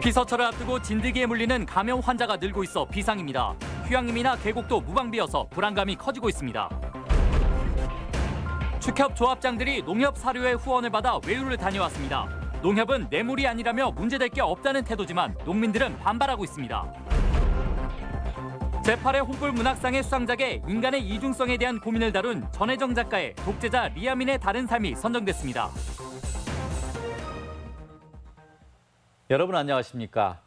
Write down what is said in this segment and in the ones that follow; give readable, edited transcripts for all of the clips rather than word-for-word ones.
피서철을 앞두고 진드기에 물리는 감염 환자가 늘고 있어 비상입니다. 휴양림이나 계곡도 무방비어서 불안감이 커지고 있습니다. 축협 조합장들이 농협 사료회 후원을 받아 외유를 다녀왔습니다. 농협은 뇌물이 아니라며 문제될 게 없다는 태도지만 농민들은 반발하고 있습니다. 제8회 홍불 문학상의 수상작에 인간의 이중성에 대한 고민을 다룬 전혜정 작가의 독재자 리아민의 다른 삶이 선정됐습니다. 여러분 안녕하십니까?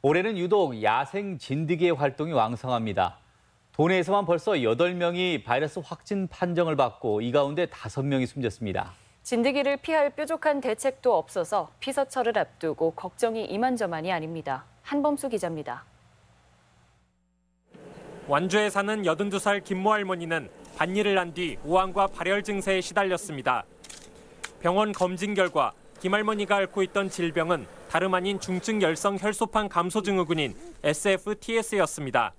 올해는 유독 야생 진드기의 활동이 왕성합니다. 도내에서만 벌써 8명이 바이러스 확진 판정을 받고 이 가운데 5명이 숨졌습니다. 진드기를 피할 뾰족한 대책도 없어서 피서철을 앞두고 걱정이 이만저만이 아닙니다. 한범수 기자입니다. 완주에 사는 82살 김모 할머니는 밭일을 한 뒤 우환과 발열 증세에 시달렸습니다. 병원 검진 결과 김 할머니가 앓고 있던 질병은 다름 아닌 중증 열성 혈소판 감소 증후군인 SFTS였습니다.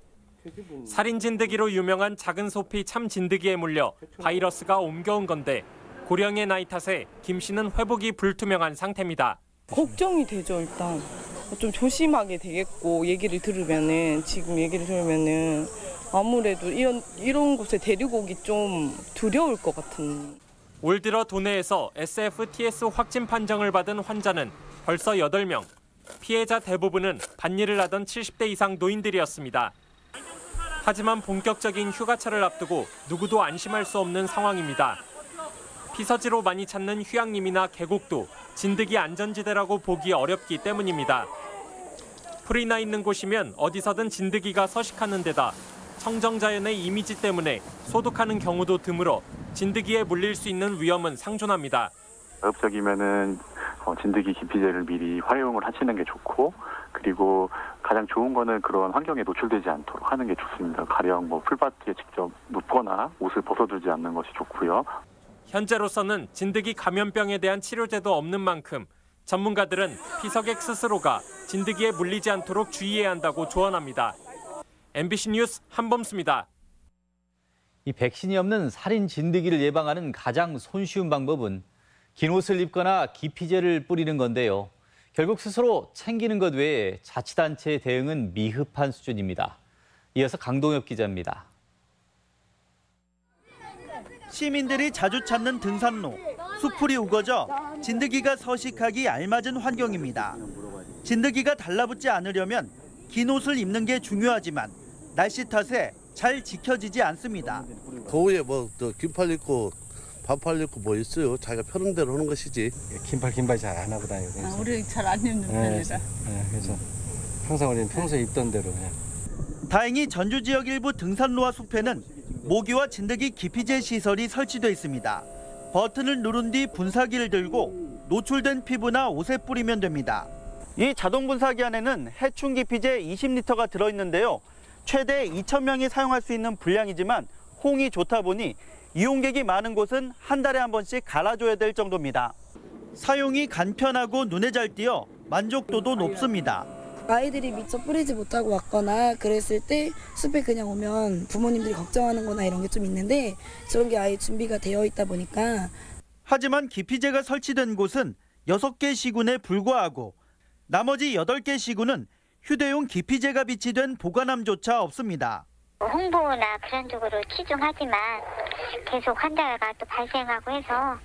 살인 진드기로 유명한 작은 소피 참 진드기에 물려 바이러스가 옮겨온 건데 고령의 나이 탓에 김 씨는 회복이 불투명한 상태입니다. 걱정이 되죠, 일단. 좀 조심하게 되겠고 지금 얘기를 들으면은 아무래도 이런 곳에 데리고 오기 좀 두려울 것 같은. 올 들어 도내에서 SFTS 확진 판정을 받은 환자는 벌써 8명. 피해자 대부분은 밭일을 하던 70대 이상 노인들이었습니다. 하지만 본격적인 휴가철을 앞두고 누구도 안심할 수 없는 상황입니다. 피서지로 많이 찾는 휴양림이나 계곡도 진드기 안전지대라고 보기 어렵기 때문입니다. 풀이 나 있는 곳이면 어디서든 진드기가 서식하는 데다 청정자연의 이미지 때문에 소독하는 경우도 드물어 진드기에 물릴 수 있는 위험은 상존합니다. 가급적이면은 진드기 기피제를 미리 활용을 하시는 게 좋고, 그리고 가장 좋은 거는 그런 환경에 노출되지 않도록 하는 게 좋습니다. 가령 풀밭에 직접 눕거나 옷을 벗어두지 않는 것이 좋고요. 현재로서는 진드기 감염병에 대한 치료제도 없는 만큼 전문가들은 피서객 스스로가 진드기에 물리지 않도록 주의해야 한다고 조언합니다. MBC 뉴스 한범수입니다. 이 백신이 없는 살인 진드기를 예방하는 가장 손쉬운 방법은 긴 옷을 입거나 기피제를 뿌리는 건데요. 결국 스스로 챙기는 것 외에 자치단체의 대응은 미흡한 수준입니다. 이어서 강동엽 기자입니다. 시민들이 자주 찾는 등산로, 수풀이 우거져 진드기가 서식하기 알맞은 환경입니다. 진드기가 달라붙지 않으려면 긴 옷을 입는 게 중요하지만 날씨 탓에 잘 지켜지지 않습니다. 더위에 긴팔 입고 반팔 입고 뭐 있어요. 자기가 편한 대로 하는 것이지. 긴팔 잘 안 하고 다니고. 우리 잘 안 입는 편이라. 그래서 항상 우리는 평소에 입던 대로. 다행히 전주 지역 일부 등산로와 숲에는 모기와 진드기 기피제 시설이 설치돼 있습니다. 버튼을 누른 뒤 분사기를 들고 노출된 피부나 옷에 뿌리면 됩니다. 이 자동 분사기 안에는 해충 기피제 20리터가 들어있는데요. 최대 2,000명이 사용할 수 있는 분량이지만 호응이 좋다 보니 이용객이 많은 곳은 한 달에 한 번씩 갈아줘야 될 정도입니다. 사용이 간편하고 눈에 잘 띄어 만족도도 높습니다. 아이들이 미처 뿌리지 못하고 왔거나 그랬을 때 숲에 그냥 오면 부모님들이 걱정하는 거나 이런 게 좀 있는데 저런 게 아예 준비가 되어 있다 보니까. 하지만 기피제가 설치된 곳은 6개 시군에 불과하고 나머지 8개 시군은 휴대용 기피제가 비치된 보관함조차 없습니다. 홍보나 그런 쪽으로 치중하지만 계속 환자가 또 발생하고 해서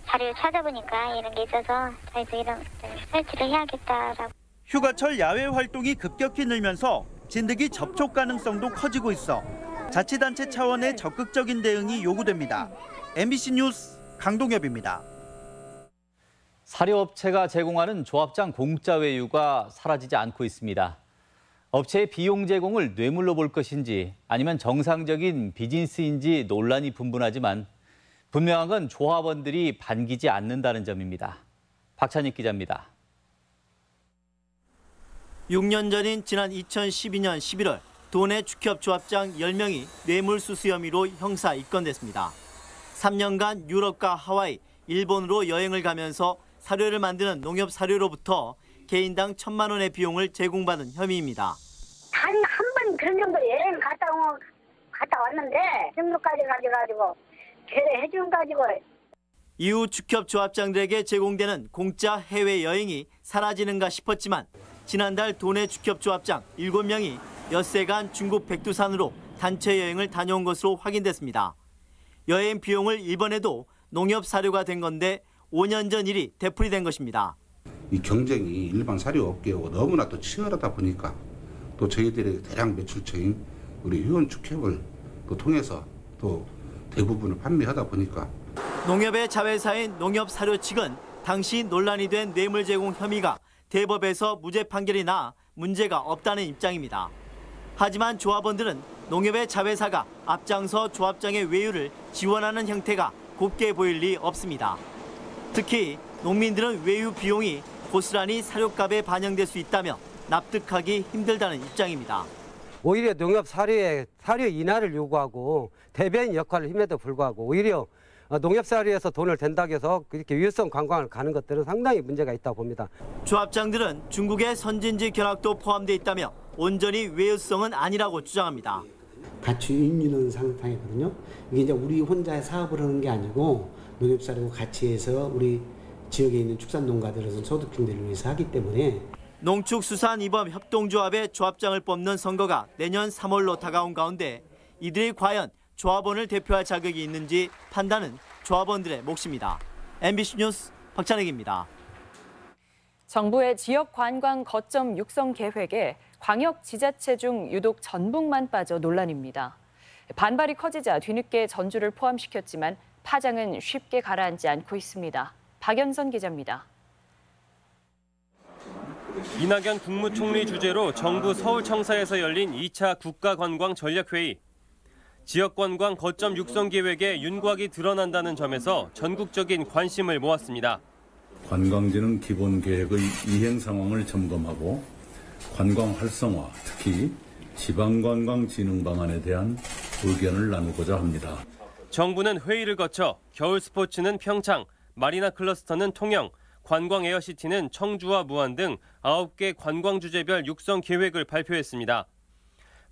자료를 찾아보니까 이런 게 있어서 저희도 이런 설치를 해야겠다라고. 휴가철 야외 활동이 급격히 늘면서 진드기 접촉 가능성도 커지고 있어 자치단체 차원의 적극적인 대응이 요구됩니다. MBC 뉴스 강동엽입니다. 사료업체가 제공하는 조합장 공짜 외유가 사라지지 않고 있습니다. 업체의 비용 제공을 뇌물로 볼 것인지 아니면 정상적인 비즈니스인지 논란이 분분하지만 분명한 건 조합원들이 반기지 않는다는 점입니다. 박찬익 기자입니다. 6년 전인 지난 2012년 11월 도내 축협 조합장 10명이 뇌물수수 혐의로 형사 입건됐습니다. 3년간 유럽과 하와이, 일본으로 여행을 가면서 사료를 만드는 농협 사료로부터 개인당 1,000만 원의 비용을 제공받은 혐의입니다. 단 한 번 그런 정도 여행 갔다 왔는데 등록까지 가져가지고 해준 가지고. 이후 축협 조합장들에게 제공되는 공짜 해외 여행이 사라지는가 싶었지만 지난달 도내 축협조합장 7명이 엿새간 중국 백두산으로 단체 여행을 다녀온 것으로 확인됐습니다. 여행 비용을 이번에도 농협 사료가 된 건데 5년 전 일이 되풀이된 것입니다. 이 경쟁이 일반 사료업계하고 너무나 또 치열하다 보니까 또 저희들의 대량 매출처인 우리 회원축협을 또 통해서 또 대부분을 판매하다 보니까 농협의 자회사인 농협사료 측은 당시 논란이 된 뇌물 제공 혐의가 대법에서 무죄 판결이 나 문제가 없다는 입장입니다. 하지만 조합원들은 농협의 자회사가 앞장서 조합장의 외유를 지원하는 형태가 곱게 보일 리 없습니다. 특히 농민들은 외유 비용이 고스란히 사료값에 반영될 수 있다며 납득하기 힘들다는 입장입니다. 오히려 농협 사료 인하를 요구하고 대변인 역할을 힘에도 불구하고 오히려 농협 사료에서 돈을 댄다고 해서 그렇게 유효성 관광을 가는 것들은 상당히 문제가 있다고 봅니다. 조합장들은 중국의 선진지 견학도 포함되어 있다며 온전히 외유성은 아니라고 주장합니다. 같이 인유는 상황이거든요. 이게 이제 우리 혼자 사업을 하는 게 아니고 농협사료고 같이 해서 우리 지역에 있는 축산농가들에서 소득 증대를 위해서 하기 때문에 농축수산이범협동조합의 조합장을 뽑는 선거가 내년 3월로 다가온 가운데 이들이 과연 조합원을 대표할 자격이 있는지 판단은 조합원들의 몫입니다. MBC 뉴스 박찬익입니다. 정부의 지역 관광 거점 육성 계획에 광역 지자체 중 유독 전북만 빠져 논란입니다. 반발이 커지자 뒤늦게 전주를 포함시켰지만 파장은 쉽게 가라앉지 않고 있습니다. 박연선 기자입니다. 이낙연 국무총리 주재로 정부 서울청사에서 열린 2차 국가관광전략회의. 지역관광 거점 육성 계획에 윤곽이 드러난다는 점에서 전국적인 관심을 모았습니다. 관광진흥 기본계획의 이행 상황을 점검하고 관광 활성화, 특히 지방관광진흥 방안에 대한 의견을 나누고자 합니다. 정부는 회의를 거쳐 겨울 스포츠는 평창, 마리나 클러스터는 통영, 관광 에어시티는 청주와 무안 등 9개 관광 주제별 육성 계획을 발표했습니다.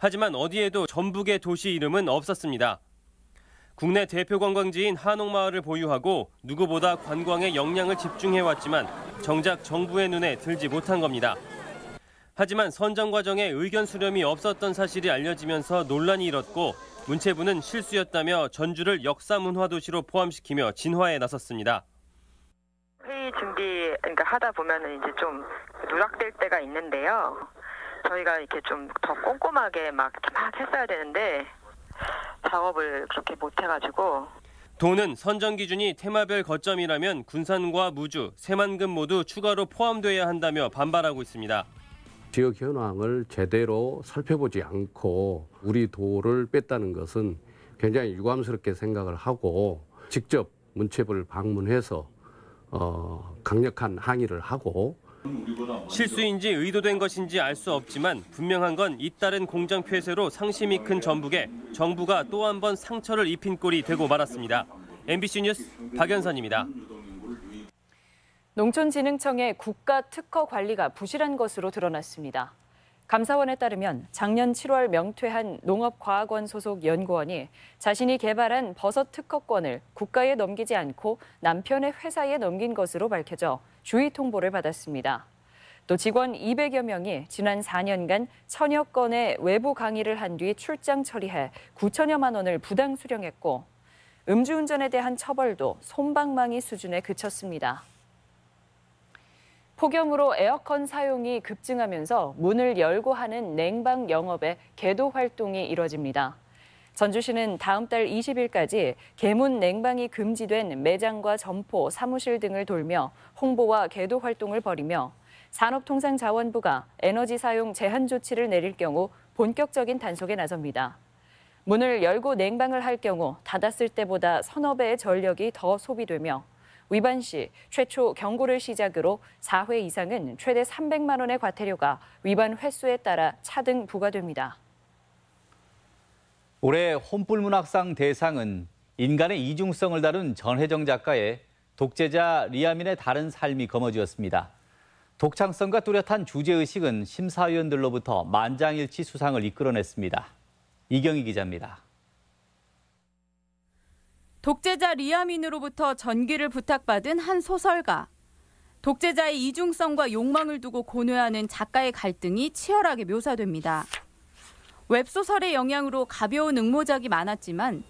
하지만 어디에도 전북의 도시 이름은 없었습니다. 국내 대표 관광지인 한옥마을을 보유하고 누구보다 관광에 역량을 집중해왔지만 정작 정부의 눈에 들지 못한 겁니다. 하지만 선정 과정에 의견 수렴이 없었던 사실이 알려지면서 논란이 일었고 문체부는 실수였다며 전주를 역사문화도시로 포함시키며 진화에 나섰습니다. 회의 준비 하다 보면은 이제 좀 누락될 때가 있는데요. 저희가 이렇게 좀 더 꼼꼼하게 막 했어야 되는데 작업을 그렇게 못 해가지고. 도는 선정 기준이 테마별 거점이라면 군산과 무주, 새만금 모두 추가로 포함돼야 한다며 반발하고 있습니다. 지역 현황을 제대로 살펴보지 않고 우리 도를 뺐다는 것은 굉장히 유감스럽게 생각을 하고 직접 문체부를 방문해서 강력한 항의를 하고 실수인지 의도된 것인지 알 수 없지만 분명한 건 잇따른 공장 폐쇄로 상심이 큰 전북에 정부가 또 한 번 상처를 입힌 꼴이 되고 말았습니다. MBC 뉴스 박연선입니다. 농촌진흥청의 국가 특허 관리가 부실한 것으로 드러났습니다. 감사원에 따르면 작년 7월 명퇴한 농업과학원 소속 연구원이 자신이 개발한 버섯 특허권을 국가에 넘기지 않고 남편의 회사에 넘긴 것으로 밝혀져 주의 통보를 받았습니다. 또 직원 200여 명이 지난 4년간 1000여 건의 외부 강의를 한 뒤 출장 처리해 9천여만 원을 부당 수령했고 음주운전에 대한 처벌도 솜방망이 수준에 그쳤습니다. 폭염으로 에어컨 사용이 급증하면서 문을 열고 하는 냉방 영업에 계도 활동이 이뤄집니다. 전주시는 다음 달 20일까지 계문 냉방이 금지된 매장과 점포, 사무실 등을 돌며 홍보와 계도 활동을 벌이며 산업통상자원부가 에너지 사용 제한 조치를 내릴 경우 본격적인 단속에 나섭니다. 문을 열고 냉방을 할 경우 닫았을 때보다 서너 배의 전력이 더 소비되며 위반 시 최초 경고를 시작으로 4회 이상은 최대 300만 원의 과태료가 위반 횟수에 따라 차등 부과됩니다. 올해 혼불문학상 대상은 인간의 이중성을 다룬 전혜정 작가의 독재자 리아민의 다른 삶이 거머쥐었습니다. 독창성과 뚜렷한 주제의식은 심사위원들로부터 만장일치 수상을 이끌어냈습니다. 이경희 기자입니다. 독재자 리아민으로부터 전기를 부탁받은 한 소설가. 독재자의 이중성과 욕망을 두고 고뇌하는 작가의 갈등이 치열하게 묘사됩니다. 웹소설의 영향으로 가벼운 응모작이 많았지만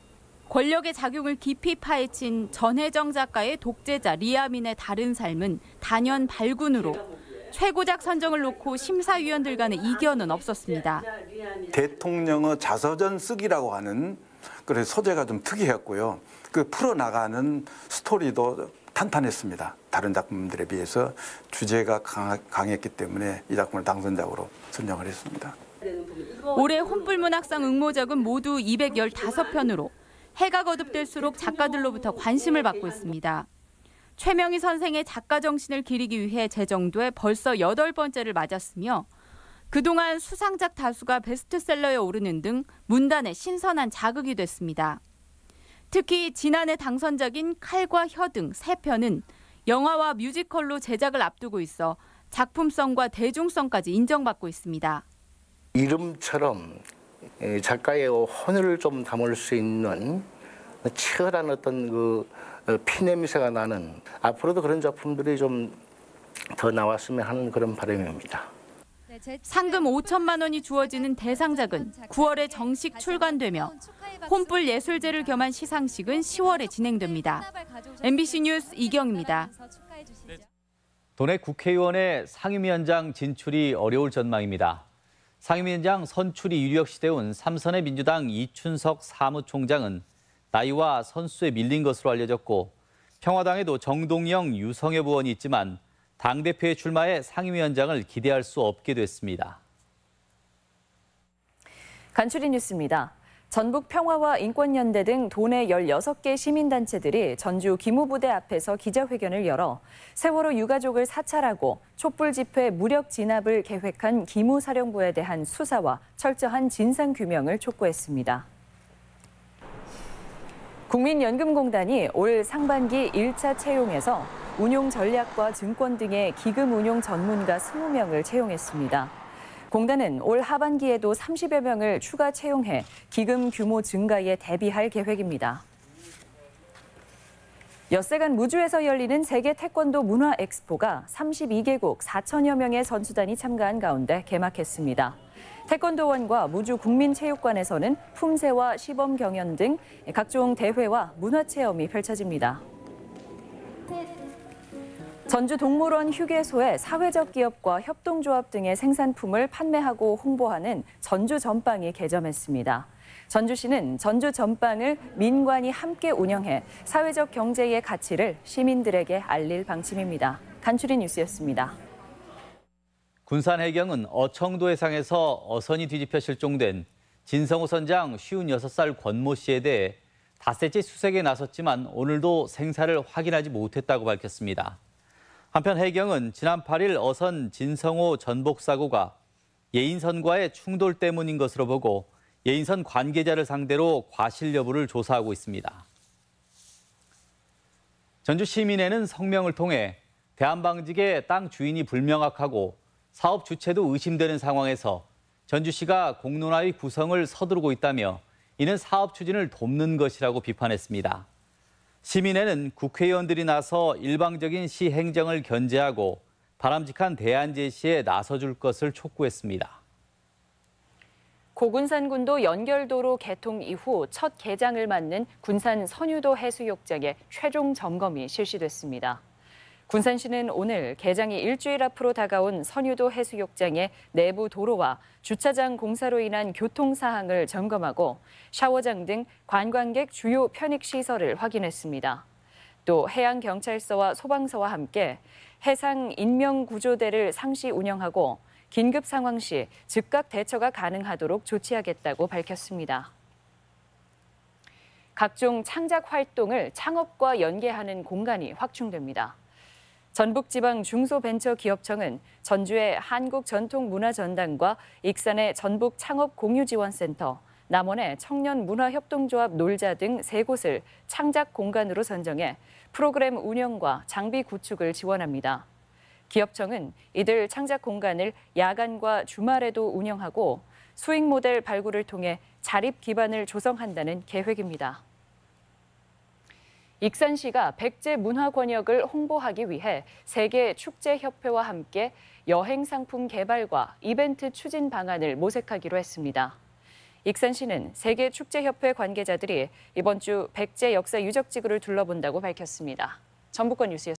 권력의 작용을 깊이 파헤친 전혜정 작가의 독재자 리아민의 다른 삶은 단연 발군으로 최고작 선정을 놓고 심사위원들 간의 이견은 없었습니다. 대통령의 자서전 쓰기라고 하는 그런 소재가 좀 특이했고요. 그 풀어나가는 스토리도 탄탄했습니다. 다른 작품들에 비해서 주제가 강했기 때문에 이 작품을 당선작으로 선정을 했습니다. 올해 혼불문학상 응모작은 모두 215편으로 해가 거듭될수록 작가들로부터 관심을 받고 있습니다. 최명희 선생의 작가 정신을 기리기 위해 제정돼 벌써 8번째를 맞았으며 그동안 수상작 다수가 베스트셀러에 오르는 등 문단의 신선한 자극이 됐습니다. 특히 지난해 당선작인 칼과 혀 등 3편은 영화와 뮤지컬로 제작을 앞두고 있어 작품성과 대중성까지 인정받고 있습니다. 이름처럼 작가의 혼을 좀 담을 수 있는 치열한 어떤 그 피냄새가 나는 앞으로도 그런 작품들이 좀 더 나왔으면 하는 그런 바람입니다. 상금 5천만 원이 주어지는 대상작은 9월에 정식 출간되며 혼불 예술제를 겸한 시상식은 10월에 진행됩니다. MBC 뉴스 이경입니다. 도내 국회의원의 상임위원장 진출이 어려울 전망입니다. 상임위원장 선출이 유력시되온 삼선의 민주당 이춘석 사무총장은 나이와 선수에 밀린 것으로 알려졌고 평화당에도 정동영, 유성엽 의원이 있지만 당대표의 출마에 상임위원장을 기대할 수 없게 됐습니다. 간추린 뉴스입니다. 전북평화와 인권연대 등 도내 16개 시민단체들이 전주 기무부대 앞에서 기자회견을 열어 세월호 유가족을 사찰하고 촛불 집회 무력 진압을 계획한 기무사령부에 대한 수사와 철저한 진상규명을 촉구했습니다. 국민연금공단이 올 상반기 1차 채용에서 운용 전략과 증권 등의 기금 운용 전문가 20명을 채용했습니다. 공단은 올 하반기에도 30여 명을 추가 채용해 기금 규모 증가에 대비할 계획입니다. 엿새간 무주에서 열리는 세계 태권도 문화 엑스포가 32개국 4천여 명의 선수단이 참가한 가운데 개막했습니다. 태권도원과 무주 국민체육관에서는 품새와 시범 경연 등 각종 대회와 문화체험이 펼쳐집니다. 전주 동물원 휴게소에 사회적 기업과 협동조합 등의 생산품을 판매하고 홍보하는 전주 전빵이 개점했습니다. 전주시는 전주 전빵을 민관이 함께 운영해 사회적 경제의 가치를 시민들에게 알릴 방침입니다. 간추린 뉴스였습니다. 군산 해경은 어청도 해상에서 어선이 뒤집혀 실종된 진성호 선장 56살 권모 씨에 대해 닷새째 수색에 나섰지만 오늘도 생사를 확인하지 못했다고 밝혔습니다. 한편 해경은 지난 8일 어선 진성호 전복 사고가 예인선과의 충돌 때문인 것으로 보고 예인선 관계자를 상대로 과실 여부를 조사하고 있습니다. 전주시민회는 성명을 통해 대한방직의 땅 주인이 불명확하고 사업 주체도 의심되는 상황에서 전주시가 공론화의 구성을 서두르고 있다며 이는 사업 추진을 돕는 것이라고 비판했습니다. 시민회는 국회의원들이 나서 일방적인 시 행정을 견제하고 바람직한 대안 제시에 나서줄 것을 촉구했습니다. 고군산군도 연결도로 개통 이후 첫 개장을 맞는 군산 선유도 해수욕장의 최종 점검이 실시됐습니다. 군산시는 오늘 개장이 일주일 앞으로 다가온 선유도 해수욕장의 내부 도로와 주차장 공사로 인한 교통 사항을 점검하고 샤워장 등 관광객 주요 편익 시설을 확인했습니다. 또 해양경찰서와 소방서와 함께 해상 인명구조대를 상시 운영하고 긴급 상황 시 즉각 대처가 가능하도록 조치하겠다고 밝혔습니다. 각종 창작 활동을 창업과 연계하는 공간이 확충됩니다. 전북지방중소벤처기업청은 전주의 한국전통문화전당과 익산의 전북창업공유지원센터, 남원의 청년문화협동조합 놀자 등 3곳을 창작 공간으로 선정해 프로그램 운영과 장비 구축을 지원합니다. 기업청은 이들 창작 공간을 야간과 주말에도 운영하고 수익 모델 발굴을 통해 자립 기반을 조성한다는 계획입니다. 익산시가 백제 문화 권역을 홍보하기 위해 세계 축제협회와 함께 여행 상품 개발과 이벤트 추진 방안을 모색하기로 했습니다. 익산시는 세계 축제협회 관계자들이 이번 주 백제 역사 유적지구를 둘러본다고 밝혔습니다. 전북권 뉴스였습니다.